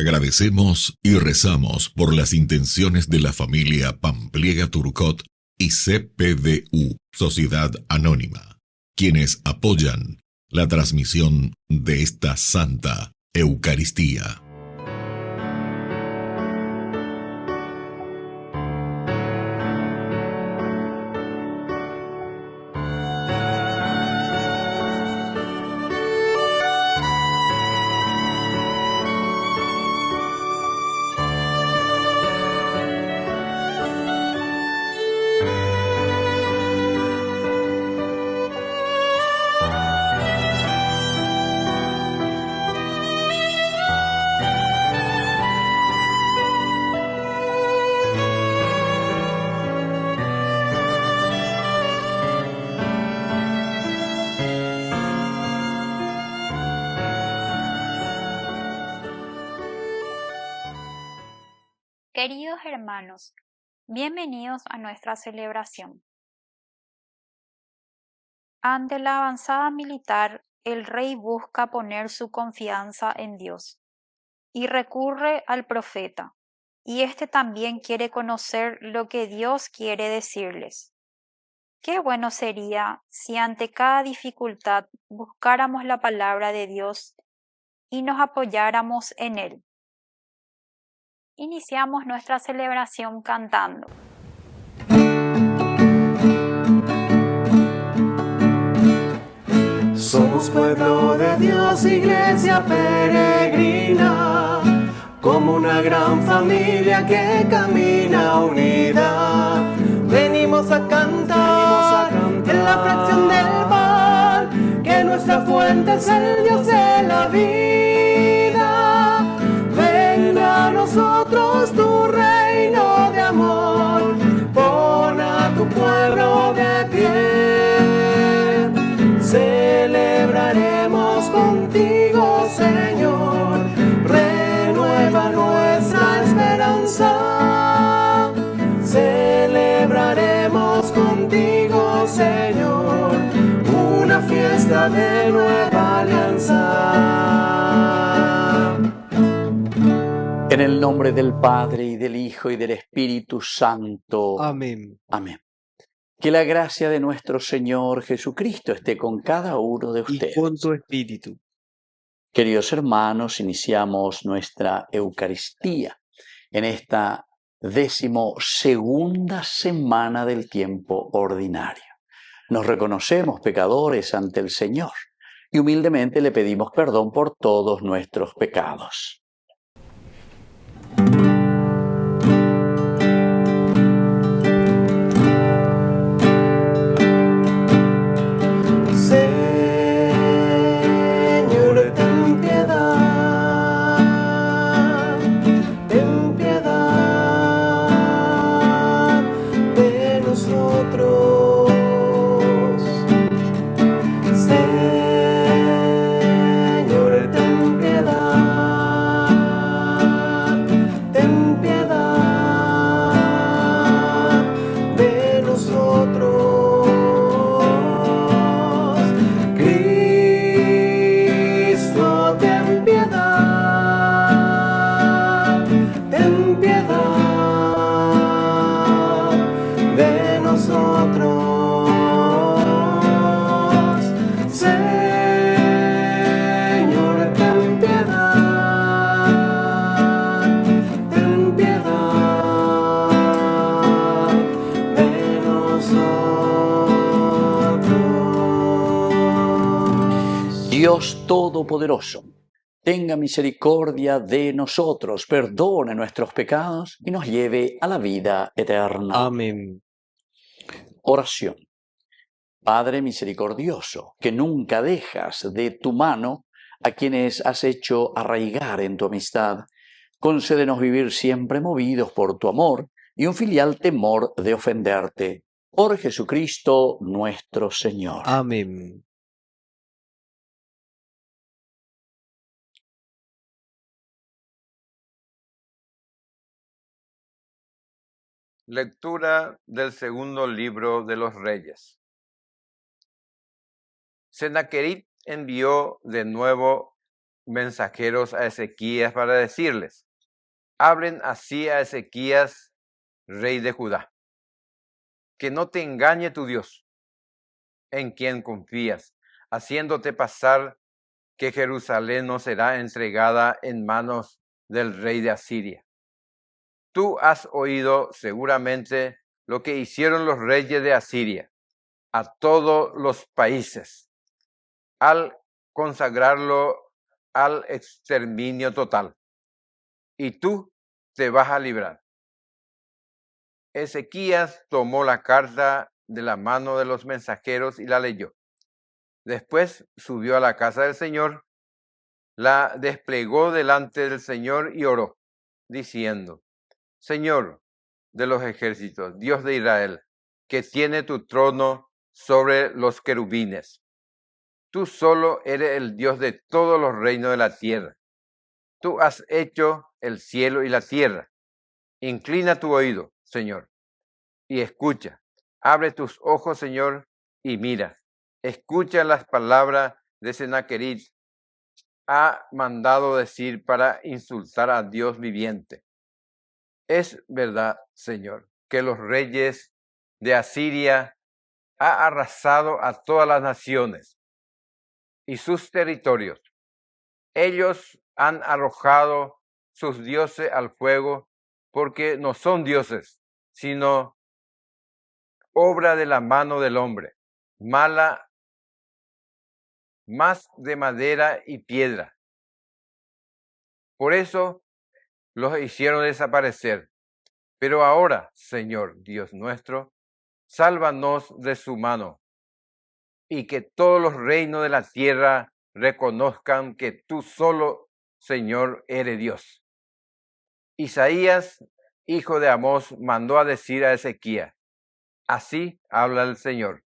Agradecemos y rezamos por las intenciones de la familia Pampliega Turcot y CPDU, Sociedad Anónima, quienes apoyan la transmisión de esta Santa Eucaristía. Queridos hermanos, bienvenidos a nuestra celebración. Ante la avanzada militar, el rey busca poner su confianza en Dios y recurre al profeta, y éste también quiere conocer lo que Dios quiere decirles. Qué bueno sería si ante cada dificultad buscáramos la palabra de Dios y nos apoyáramos en él. Iniciamos nuestra celebración cantando. Somos pueblo de Dios, iglesia peregrina, como una gran familia que camina unida. Venimos a cantar en la fracción del pan, que nuestra fuente es el Dios de la vida. Venga a nosotros tu reino de amor, pon a tu pueblo de pie. Celebraremos contigo, Señor, renueva nuestra esperanza. Celebraremos contigo, Señor, una fiesta de nueva alianza. En el nombre del Padre, y del Hijo, y del Espíritu Santo. Amén. Amén. Que la gracia de nuestro Señor Jesucristo esté con cada uno de ustedes. Y con tu espíritu. Queridos hermanos, iniciamos nuestra Eucaristía en esta 12ª semana del tiempo ordinario. Nos reconocemos pecadores ante el Señor y humildemente le pedimos perdón por todos nuestros pecados. Dios Todopoderoso, tenga misericordia de nosotros, perdone nuestros pecados y nos lleve a la vida eterna. Amén. Oración. Padre misericordioso, que nunca dejas de tu mano a quienes has hecho arraigar en tu amistad, concédenos vivir siempre movidos por tu amor y un filial temor de ofenderte. Por Jesucristo nuestro Señor. Amén. Lectura del segundo libro de los Reyes. Sennacherib envió de nuevo mensajeros a Ezequías para decirles: hablen así a Ezequías, rey de Judá, que no te engañe tu Dios, en quien confías, haciéndote pasar que Jerusalén no será entregada en manos del rey de Asiria. Tú has oído seguramente lo que hicieron los reyes de Asiria a todos los países al consagrarlo al exterminio total. Y tú te vas a librar. Ezequías tomó la carta de la mano de los mensajeros y la leyó. Después subió a la casa del Señor, la desplegó delante del Señor y oró, diciendo: Señor de los ejércitos, Dios de Israel, que tiene tu trono sobre los querubines. Tú solo eres el Dios de todos los reinos de la tierra. Tú has hecho el cielo y la tierra. Inclina tu oído, Señor, y escucha. Abre tus ojos, Señor, y mira. Escucha las palabras de Sennacherib. Ha mandado decir para insultar a Dios viviente. Es verdad, Señor, que los reyes de Asiria ha arrasado a todas las naciones y sus territorios. Ellos han arrojado sus dioses al fuego, porque no son dioses, sino obra de la mano del hombre, mala, más de madera y piedra. Por eso los hicieron desaparecer. Pero ahora, Señor Dios nuestro, sálvanos de su mano, y que todos los reinos de la tierra reconozcan que tú solo, Señor, eres Dios. Isaías, hijo de Amós, mandó a decir a Ezequías: así habla el Señor,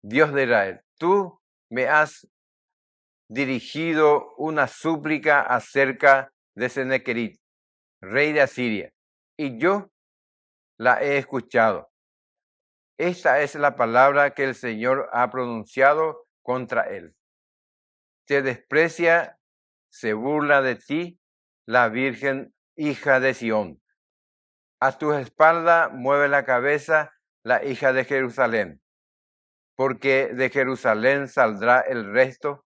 Dios de Israel. Tú me has dirigido una súplica acerca de Sennacherib, rey de Asiria, y yo la he escuchado. Esta es la palabra que el Señor ha pronunciado contra él. Te desprecia, se burla de ti la Virgen hija de Sión. A tu espalda mueve la cabeza la hija de Jerusalén, porque de Jerusalén saldrá el resto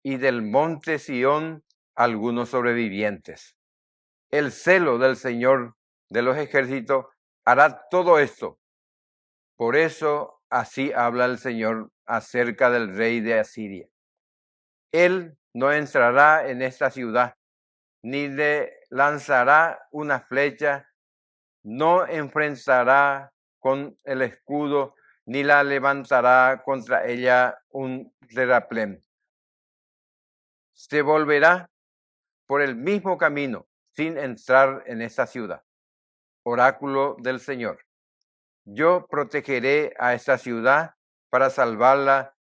y del monte Sión algunos sobrevivientes. El celo del Señor de los ejércitos hará todo esto. Por eso así habla el Señor acerca del rey de Asiria. Él no entrará en esta ciudad, ni le lanzará una flecha, no enfrentará con el escudo, ni la levantará contra ella un terraplén. Se volverá por el mismo camino sin entrar en esta ciudad. Oráculo del Señor. Yo protegeré a esta ciudad para salvarla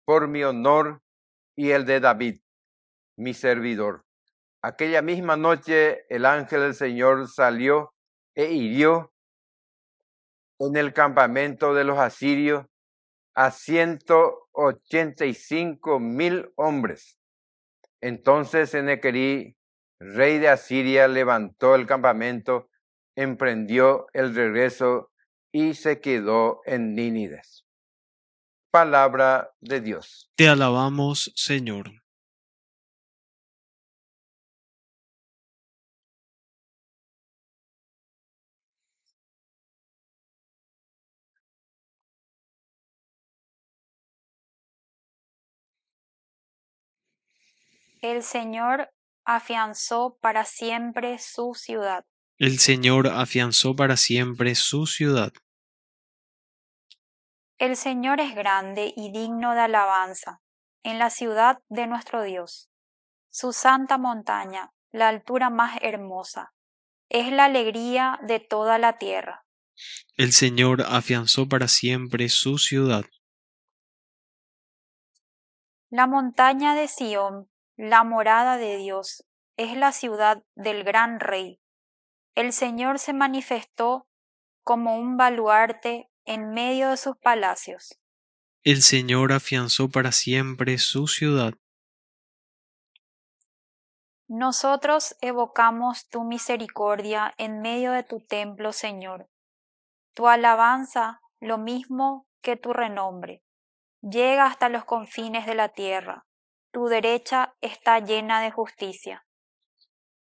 por mi honor y el de David, mi servidor. Aquella misma noche el ángel del Señor salió e hirió en el campamento de los asirios a 185,000 hombres. Entonces Sennacherib, rey de Asiria, levantó el campamento, emprendió el regreso y se quedó en Nínive. Palabra de Dios. Te alabamos, Señor. El Señor afianzó para siempre su ciudad. El Señor afianzó para siempre su ciudad. El Señor es grande y digno de alabanza en la ciudad de nuestro Dios. Su santa montaña, la altura más hermosa, es la alegría de toda la tierra. El Señor afianzó para siempre su ciudad. La montaña de Sión, la morada de Dios, es la ciudad del gran rey. El Señor se manifestó como un baluarte en medio de sus palacios. El Señor afianzó para siempre su ciudad. Nosotros evocamos tu misericordia en medio de tu templo, Señor. Tu alabanza, lo mismo que tu renombre, llega hasta los confines de la tierra. Tu derecha está llena de justicia.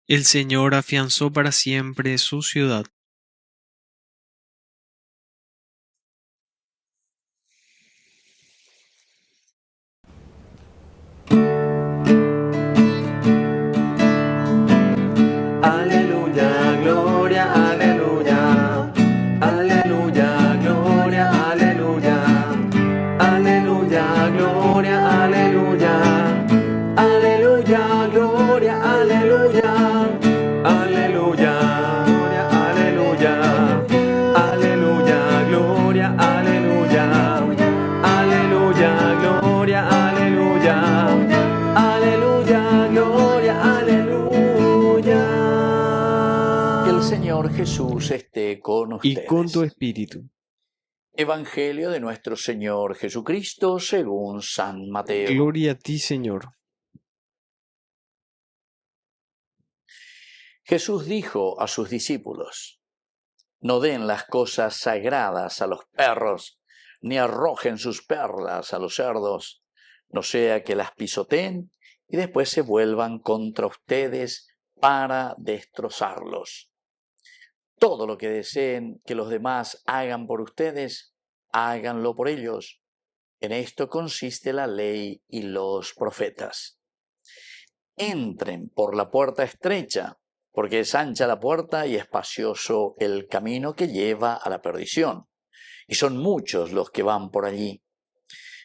El Señor afianzó para siempre su ciudad. Aleluya, gloria, aleluya. Aleluya, gloria, aleluya. Aleluya, gloria, aleluya. Aleluya, gloria, aleluya. Aleluya, gloria, aleluya. Aleluya, gloria, aleluya. Aleluya, gloria, aleluya. Aleluya, gloria, aleluya. Que el Señor Jesús esté con Y ustedes. con tu espíritu. Evangelio de nuestro Señor Jesucristo según San Mateo. Gloria a ti, Señor. Jesús dijo a sus discípulos: no den las cosas sagradas a los perros, ni arrojen sus perlas a los cerdos, no sea que las pisoteen y después se vuelvan contra ustedes para destrozarlos. Todo lo que deseen que los demás hagan por ustedes, háganlo por ellos. En esto consiste la ley y los profetas. Entren por la puerta estrecha, porque es ancha la puerta y espacioso el camino que lleva a la perdición, y son muchos los que van por allí.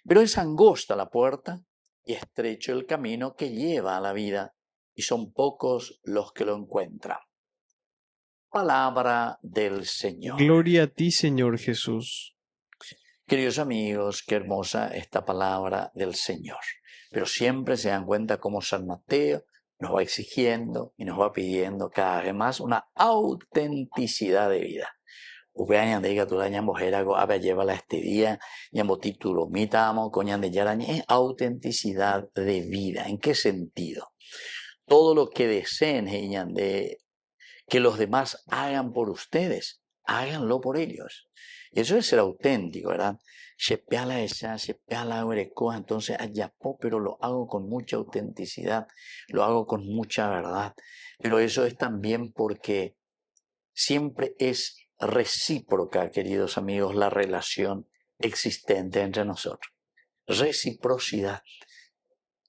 Pero es angosta la puerta y estrecho el camino que lleva a la vida, y son pocos los que lo encuentran. Palabra del Señor. Gloria a ti, Señor Jesús. Queridos amigos, qué hermosa esta palabra del Señor. Pero siempre se dan cuenta cómo San Mateo nos va exigiendo y nos va pidiendo cada vez más una autenticidad de vida. Upean yandiga tu daña mojerago, abe lleva la este día, yambo título, mitamo, coñan de yaraña, es autenticidad de vida. ¿En qué sentido? Todo lo que deseen, de que los demás hagan por ustedes, háganlo por ellos. Y eso es ser auténtico, ¿verdad? Entonces ayapó, pero lo hago con mucha autenticidad, lo hago con mucha verdad. Pero eso es también porque siempre es recíproca, queridos amigos, la relación existente entre nosotros. Reciprocidad.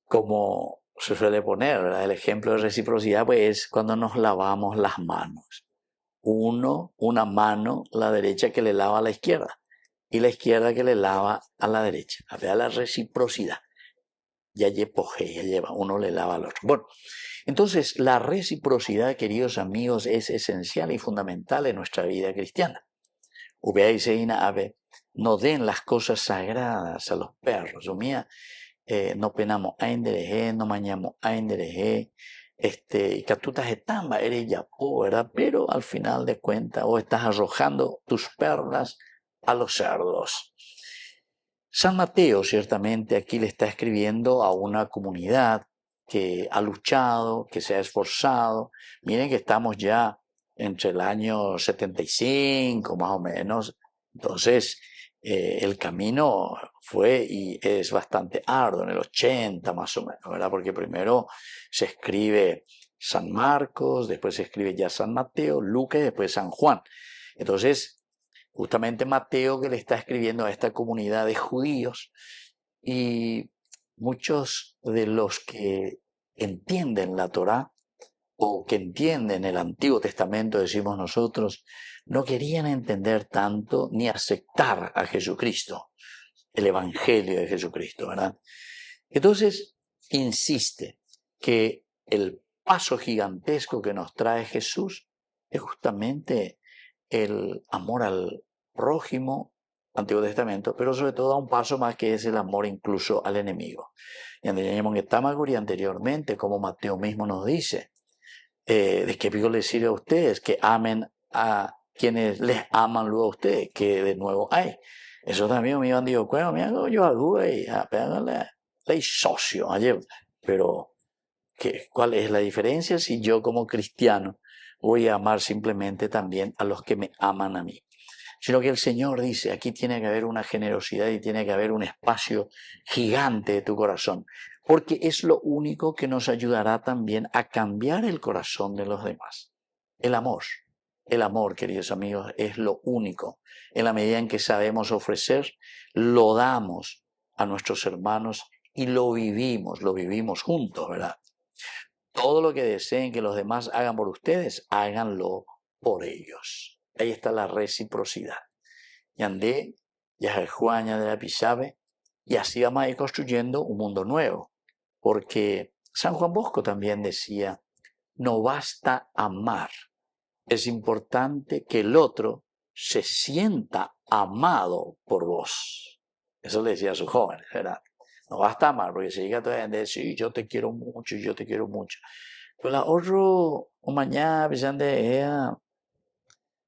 Como se suele poner, ¿verdad? El ejemplo de reciprocidad pues, es cuando nos lavamos las manos. Una mano, la derecha que le lava a la izquierda, y la izquierda que le lava a la derecha. A ver, la reciprocidad. Ya lleva, uno le lava al otro. Bueno, entonces la reciprocidad, queridos amigos, es esencial y fundamental en nuestra vida cristiana. No den las cosas sagradas a los perros. No penamos a endereje, no mañamos a endereje, catutas etamba, eres yapó, ¿verdad? Pero al final de cuentas, o estás arrojando tus perlas a los cerdos. San Mateo, ciertamente, aquí le está escribiendo a una comunidad que ha luchado, que se ha esforzado. Miren que estamos ya entre el año 75, más o menos. Entonces, el camino fue y es bastante arduo, en el 80 más o menos, ¿verdad? Porque primero se escribe San Marcos, después se escribe ya San Mateo, Lucas y después San Juan. Entonces, justamente Mateo que le está escribiendo a esta comunidad de judíos, y muchos de los que entienden la Torá o que entienden el Antiguo Testamento, decimos nosotros, no querían entender tanto ni aceptar a Jesucristo, el Evangelio de Jesucristo, ¿verdad? Entonces, insiste que el paso gigantesco que nos trae Jesús es justamente el amor al prójimo, Antiguo Testamento, pero sobre todo a un paso más que es el amor incluso al enemigo. Y anteriormente, como Mateo mismo nos dice, ¿de qué pico les sirve a ustedes que amen a quienes les aman luego a ustedes? Que de nuevo hay. Eso también me iban a decir, me hago yo algo y apenas le socio ayer, pero ¿Cuál es la diferencia si yo como cristiano voy a amar simplemente también a los que me aman a mí? Sino que el Señor dice, aquí tiene que haber una generosidad y tiene que haber un espacio gigante de tu corazón, porque es lo único que nos ayudará también a cambiar el corazón de los demás. El amor, queridos amigos, es lo único. En la medida en que sabemos ofrecer, lo damos a nuestros hermanos y lo vivimos juntos, ¿verdad? Todo lo que deseen que los demás hagan por ustedes, háganlo por ellos. Ahí está la reciprocidad. Yandé, Yajajuaña de la Pisabe, y así vamos a ir construyendo un mundo nuevo. Porque San Juan Bosco también decía, no basta amar, es importante que el otro se sienta amado por vos. Eso le decía a sus jóvenes, ¿verdad? No basta amar, porque se llega a toda gente decir, yo te quiero mucho, yo te quiero mucho. Pero la otro, mañana, pensando ella,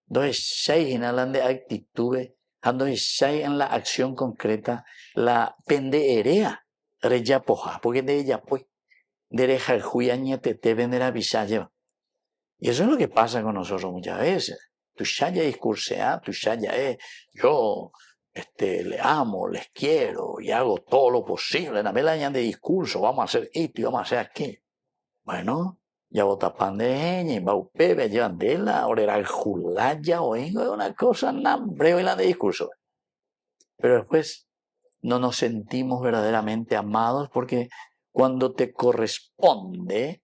en la actitud, en la acción concreta, la pendeerea, reya poja, porque de ella, pues, derecha el juyaña te vendrá visaya. Y eso es lo que pasa con nosotros muchas veces. Tu shaya discursea, tu shaya es, yo le amo, les quiero y hago todo lo posible. En la vela de discurso, vamos a hacer esto y vamos a hacer aquello. Bueno, ya vota pan de geña y va upebe, llevan de la, orera el julaya o es una cosa nambre y la de discurso. Pero después no nos sentimos verdaderamente amados porque cuando te corresponde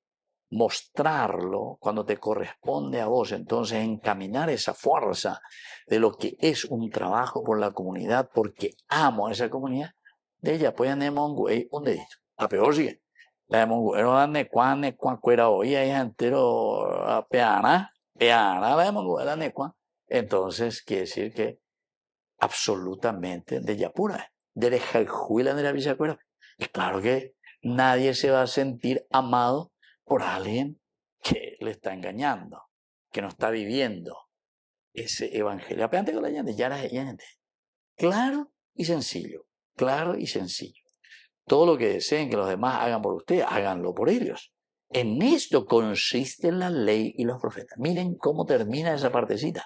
mostrarlo, cuando te corresponde a vos, entonces encaminar esa fuerza de lo que es un trabajo por la comunidad, porque amo a esa comunidad, de ella pues un dedito. A peor sigue. La de Monguero ane cuane cuera hoy hay entero peana la de Monguero necua. Entonces quiere decir que absolutamente de Yapura, de Jajuila de la Villacuera. Es claro que nadie se va a sentir amado por alguien que le está engañando, que no está viviendo ese evangelio. Aparte con la gente, ya gente. Claro y sencillo, claro y sencillo. Todo lo que deseen que los demás hagan por ustedes, háganlo por ellos. En esto consiste la ley y los profetas. Miren cómo termina esa partecita.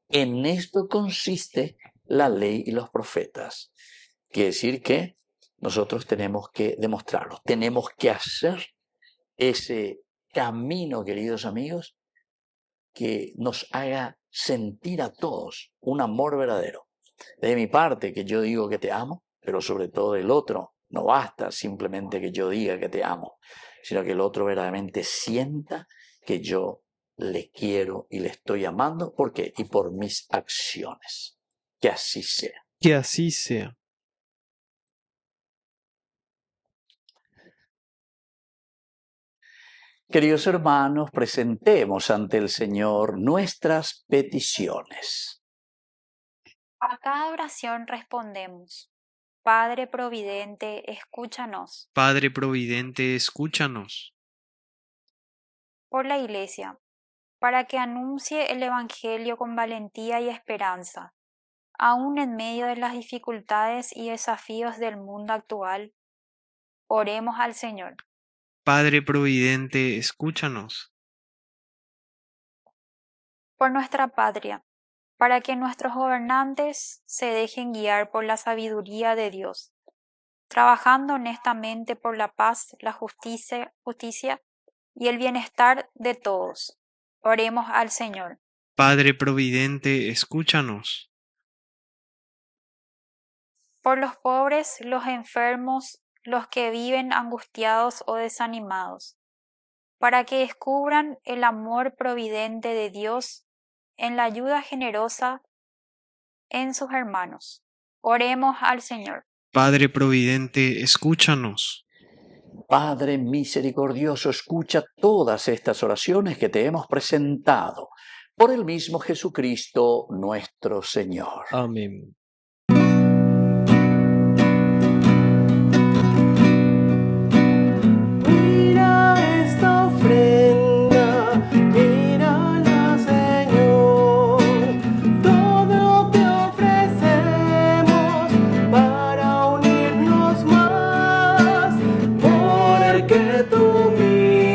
En esto consiste la ley y los profetas. Quiere decir que nosotros tenemos que demostrarlo, tenemos que hacer ese camino, queridos amigos, que nos haga sentir a todos un amor verdadero. De mi parte, que yo digo que te amo, pero sobre todo del otro, no basta simplemente que yo diga que te amo, sino que el otro verdaderamente sienta que yo le quiero y le estoy amando. ¿Por qué? Y por mis acciones. Que así sea. Que así sea. Queridos hermanos, presentemos ante el Señor nuestras peticiones. A cada oración respondemos, Padre Providente, escúchanos. Padre Providente, escúchanos. Por la Iglesia, para que anuncie el Evangelio con valentía y esperanza, aun en medio de las dificultades y desafíos del mundo actual, oremos al Señor. Padre Providente, escúchanos. Por nuestra patria, para que nuestros gobernantes se dejen guiar por la sabiduría de Dios, trabajando honestamente por la paz, la justicia y el bienestar de todos. Oremos al Señor. Padre Providente, escúchanos. Por los pobres, los enfermos, los que viven angustiados o desanimados, para que descubran el amor providente de Dios en la ayuda generosa en sus hermanos. Oremos al Señor. Padre Providente, escúchanos. Padre misericordioso, escucha todas estas oraciones que te hemos presentado por el mismo Jesucristo nuestro Señor. Amén. Mira esta ofrenda, mírala, Señor. Todo te ofrecemos para unirnos más, porque tú mismo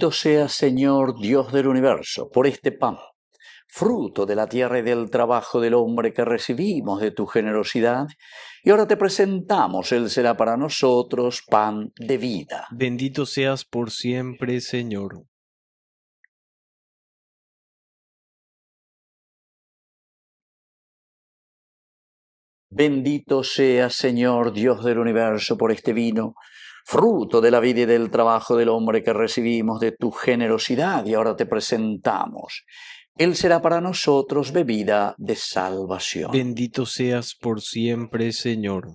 Bendito seas, Señor, Dios del universo, por este pan, fruto de la tierra y del trabajo del hombre que recibimos de tu generosidad, y ahora te presentamos, Él será para nosotros pan de vida. Bendito seas por siempre, Señor. Bendito seas, Señor, Dios del universo, por este vino, fruto de la vida y del trabajo del hombre que recibimos de tu generosidad, y ahora te presentamos. Él será para nosotros bebida de salvación. Bendito seas por siempre, Señor.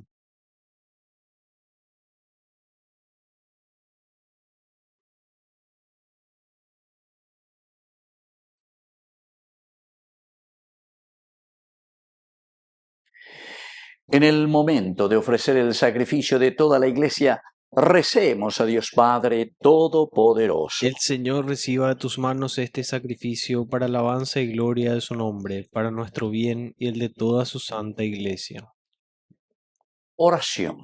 En el momento de ofrecer el sacrificio de toda la Iglesia, recemos a Dios Padre Todopoderoso. El Señor reciba de tus manos este sacrificio para alabanza y gloria de su nombre, para nuestro bien y el de toda su santa Iglesia. Oración.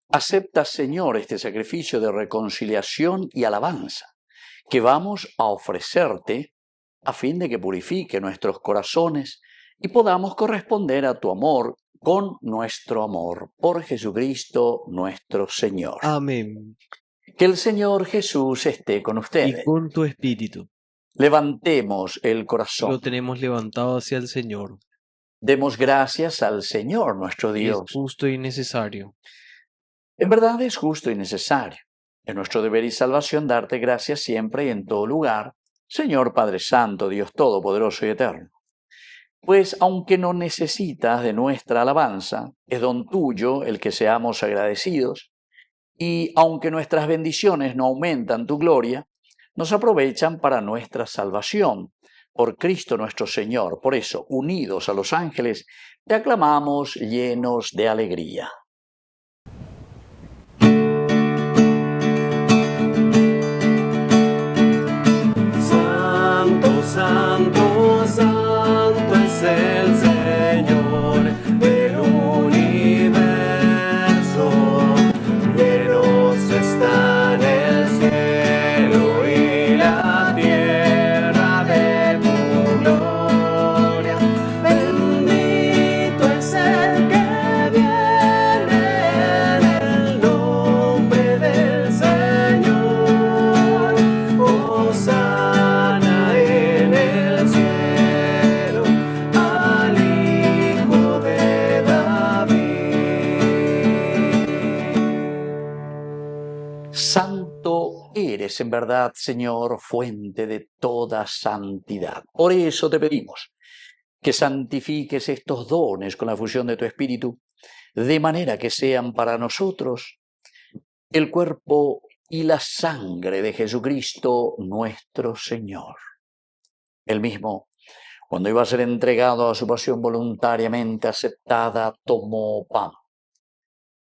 Acepta, Señor, este sacrificio de reconciliación y alabanza que vamos a ofrecerte a fin de que purifique nuestros corazones y podamos corresponder a tu amor con nuestro amor por Jesucristo nuestro Señor. Amén. Que el Señor Jesús esté con Y ustedes. con tu espíritu. Levantemos el Lo corazón. tenemos levantado hacia el Señor. Demos gracias al Señor nuestro Es Dios. justo y necesario. En verdad es justo y necesario. Es nuestro deber y salvación darte gracias siempre y en todo lugar, Señor Padre Santo, Dios Todopoderoso y Eterno. Pues aunque no necesitas de nuestra alabanza, es don tuyo el que seamos agradecidos, y aunque nuestras bendiciones no aumentan tu gloria, nos aprovechan para nuestra salvación, por Cristo nuestro Señor. Por eso, unidos a los ángeles, te aclamamos llenos de alegría. Santo, santo, santo es el Señor del universo. Llenos están el cielo y la tierra de tu gloria. Bendito es el que viene en el nombre del Señor. Hosana en el cielo al Hijo de David. Santo eres en verdad, Señor, fuente de toda santidad. Por eso te pedimos que santifiques estos dones con la fusión de tu Espíritu, de manera que sean para nosotros el cuerpo y la sangre de Jesucristo nuestro Señor. Él mismo, cuando iba a ser entregado a su pasión voluntariamente aceptada, tomó pan.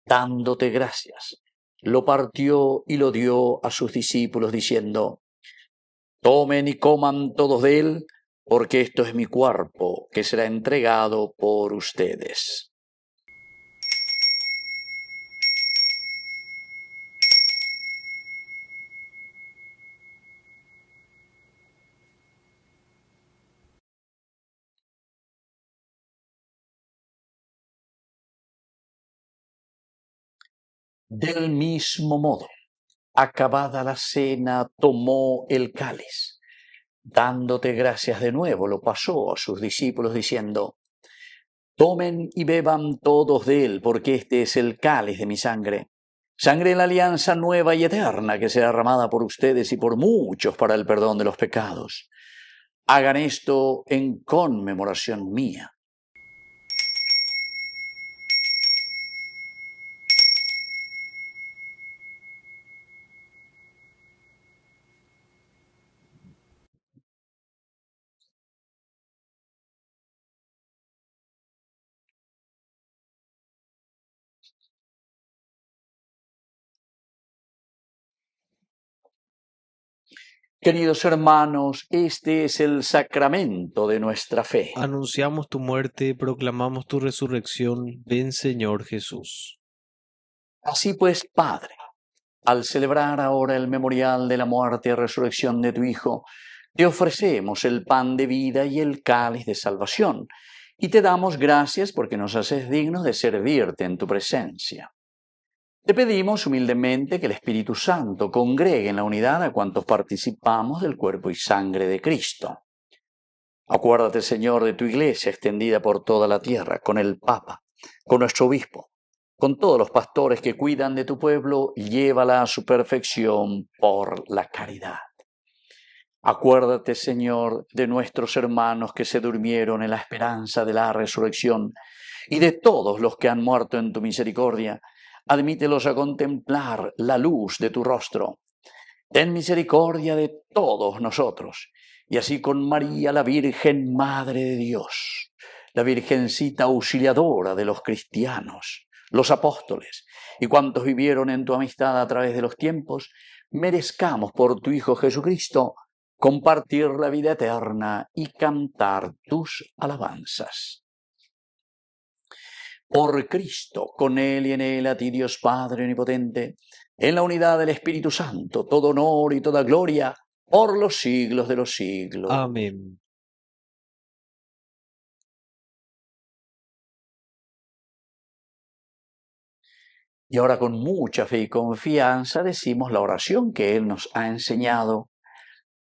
Dándote gracias, lo partió y lo dio a sus discípulos diciendo: tomen y coman todos de él, porque esto es mi cuerpo que será entregado por ustedes. Del mismo modo, acabada la cena, tomó el cáliz. Dándote gracias de nuevo, lo pasó a sus discípulos diciendo: tomen y beban todos de él, porque este es el cáliz de mi sangre, sangre de la alianza nueva y eterna que será derramada por ustedes y por muchos para el perdón de los pecados. Hagan esto en conmemoración mía. Queridos hermanos, este es el sacramento de nuestra fe. Anunciamos tu muerte, proclamamos tu resurrección. Ven, Señor Jesús. Así pues, Padre, Al celebrar ahora el memorial de la muerte y resurrección de tu Hijo, te ofrecemos el pan de vida y el cáliz de salvación, y te damos gracias porque nos haces dignos de servirte en tu presencia. Te pedimos humildemente que el Espíritu Santo congregue en la unidad a cuantos participamos del cuerpo y sangre de Cristo. Acuérdate, Señor, de tu Iglesia extendida por toda la tierra, con el Papa, con nuestro Obispo, con todos los pastores que cuidan de tu pueblo, llévala a su perfección por la caridad. Acuérdate, Señor, de nuestros hermanos que se durmieron en la esperanza de la resurrección y de todos los que han muerto en tu misericordia. Admítelos a contemplar la luz de tu rostro. Ten misericordia de todos nosotros, y así con María, la Virgen Madre de Dios, la Virgencita auxiliadora de los cristianos, los apóstoles y cuantos vivieron en tu amistad a través de los tiempos, merezcamos por tu Hijo Jesucristo compartir la vida eterna y cantar tus alabanzas. Por Cristo, con Él y en Él, a ti Dios Padre Omnipotente, en la unidad del Espíritu Santo, todo honor y toda gloria, por los siglos de los siglos. Amén. Y ahora con mucha fe y confianza decimos la oración que Él nos ha enseñado.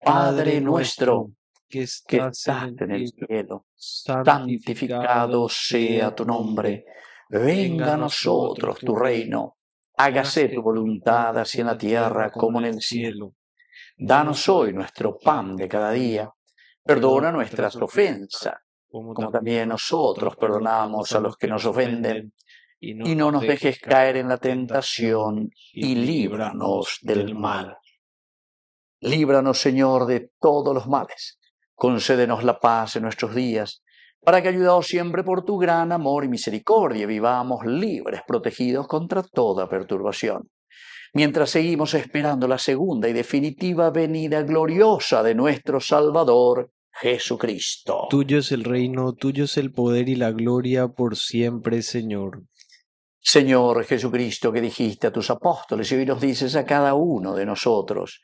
Padre nuestro, que estás en el cielo, santificado sea tu nombre. Venga a nosotros tu reino. Hágase tu voluntad así en la tierra como en el cielo. Danos hoy nuestro pan de cada día. Perdona nuestras ofensas, como también nosotros perdonamos a los que nos ofenden. Y no nos dejes caer en la tentación, y líbranos del mal. Líbranos, Señor, de todos los males. Concédenos la paz en nuestros días, para que, ayudados siempre por tu gran amor y misericordia, vivamos libres, protegidos contra toda perturbación, mientras seguimos esperando la segunda y definitiva venida gloriosa de nuestro Salvador, Jesucristo. Tuyo es el reino, tuyo es el poder y la gloria por siempre, Señor. Señor Jesucristo, que dijiste a tus apóstoles y hoy nos dices a cada uno de nosotros: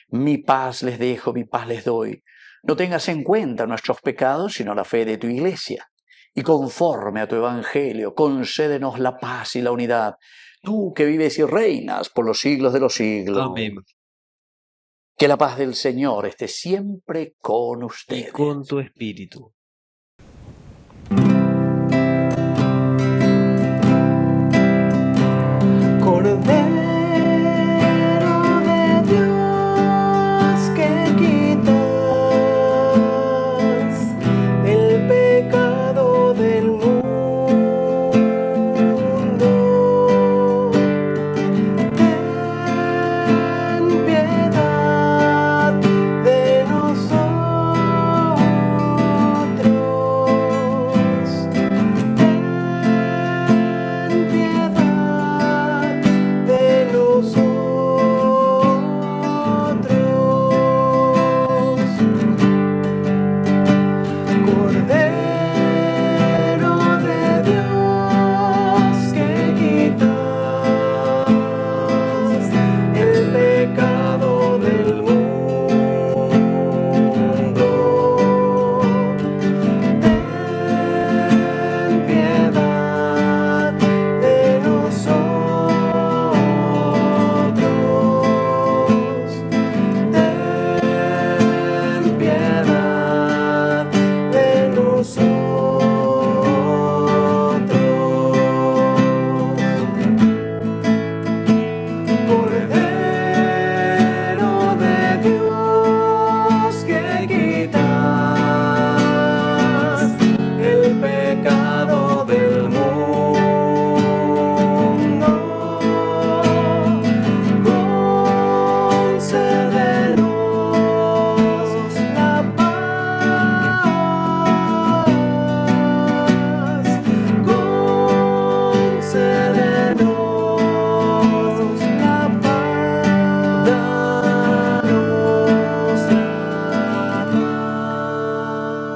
mi paz les dejo, mi paz les doy. No tengas en cuenta nuestros pecados, sino la fe de tu Iglesia. Y conforme a tu Evangelio, concédenos la paz y la unidad. Tú que vives y reinas por los siglos de los siglos. Amén. Que la paz del Señor esté siempre con ustedes. Y con tu espíritu.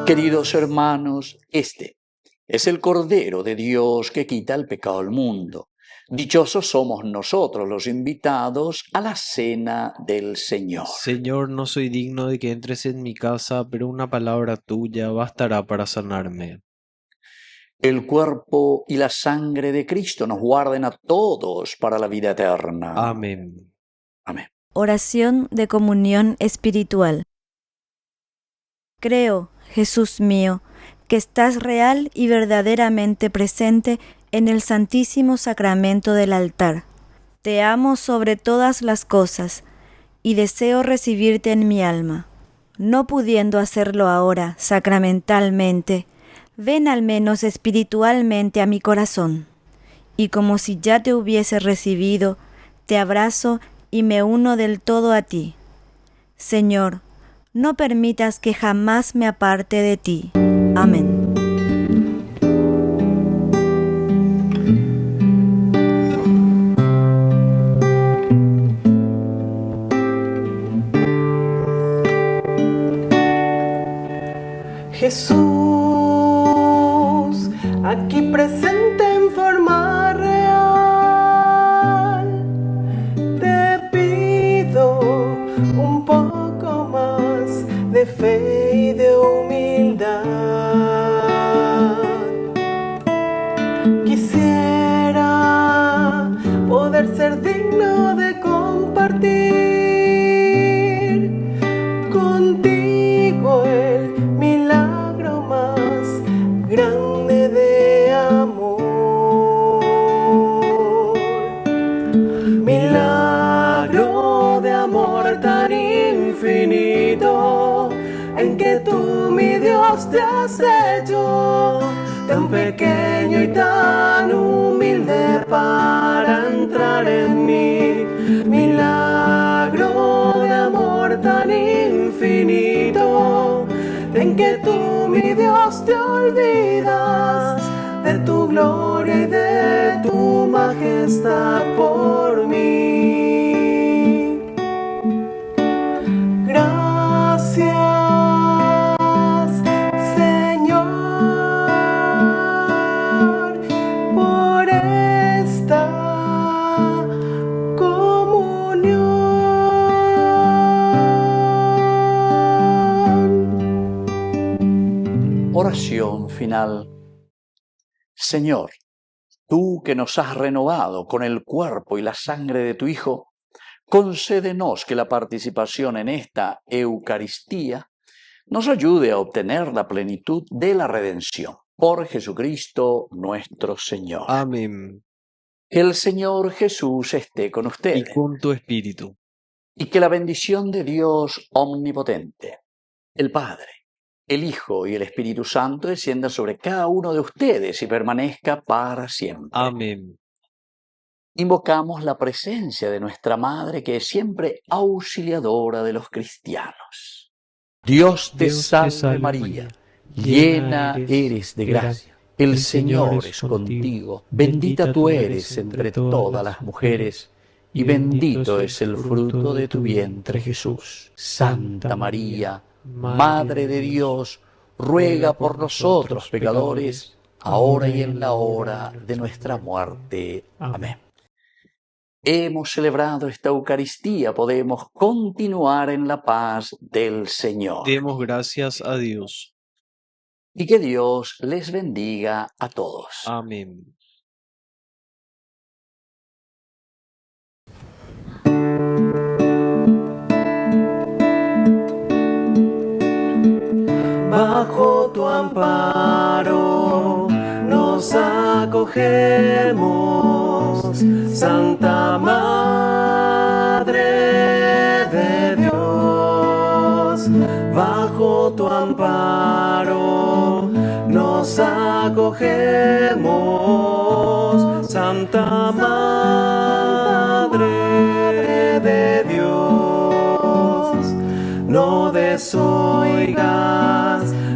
Queridos hermanos, este es el Cordero de Dios que quita el pecado del mundo. Dichosos somos nosotros los invitados a la cena del Señor. Señor, no soy digno de que entres en mi casa, pero una palabra tuya bastará para sanarme. El cuerpo y la sangre de Cristo nos guarden a todos para la vida eterna. Amén. Amén. Oración de comunión espiritual. Creo, Jesús mío, que estás real y verdaderamente presente en el Santísimo Sacramento del altar. Te amo sobre todas las cosas y deseo recibirte en mi alma. No pudiendo hacerlo ahora sacramentalmente, ven al menos espiritualmente a mi corazón, y como si ya te hubiese recibido, te abrazo y me uno del todo a ti. Señor, no permitas que jamás me aparte de ti. Amén. Jesús, aquí presente en forma real, te pido un poco más de fe y de humildad. Quisiera poder ser digno de compartir contigo el milagro más grande de amor. Milagro de amor tan infinito, en que tú, mi Dios, te has hecho tan pequeño y tan humilde para entrar en mí. Milagro de amor tan infinito, en que tú, mi Dios, te olvidas de tu gloria y de tu majestad por mí. Gracias, Señor, por esta comunión. Oración final. Señor, tú que nos has renovado con el cuerpo y la sangre de tu Hijo, concédenos que la participación en esta Eucaristía nos ayude a obtener la plenitud de la redención. Por Jesucristo nuestro Señor. Amén. Que el Señor Jesús esté con Y ustedes. con tu espíritu. Y que la bendición de Dios omnipotente, el Padre, el Hijo y el Espíritu Santo descienda sobre cada uno de ustedes y permanezca para siempre. Amén. Invocamos la presencia de nuestra Madre, que es siempre auxiliadora de los cristianos. Dios te salve María, llena eres de gracia. El Señor es contigo. Bendita tú eres entre todas las mujeres, y bendito es el fruto de tu vientre, Jesús. Santa María, Madre de Dios, ruega por nosotros pecadores, ahora y en la hora de nuestra muerte. Amén. Hemos celebrado esta Eucaristía, podemos continuar en la paz del Señor. Demos gracias a Dios. Y que Dios les bendiga a todos. Amén. Bajo tu amparo nos acogemos, Santa Madre de Dios. Bajo tu amparo nos acogemos, Santa Madre de Dios. No desoigas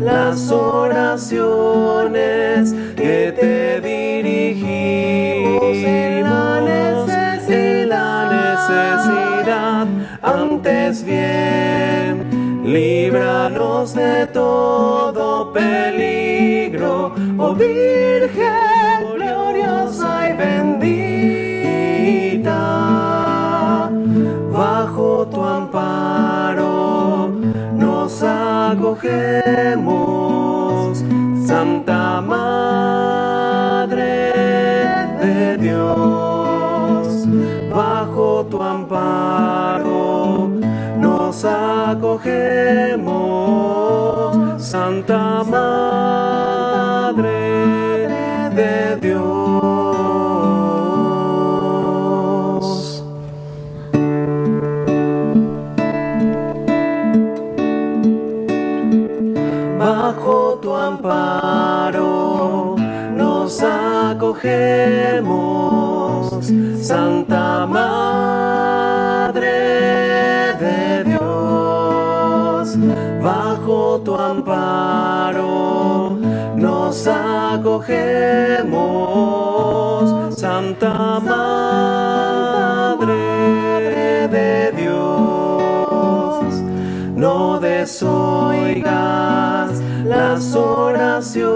las oraciones que te dirigimos en la necesidad. Antes bien, líbranos de todo peligro, oh Virgen gloriosa y bendita. de Dios, bajo tu amparo nos acogemos, Santa Madre de Dios. Bajo tu amparo nos acogemos, Santa Madre de Dios. Bajo tu amparo nos acogemos, Santa Madre de Dios. No desoigas las oraciones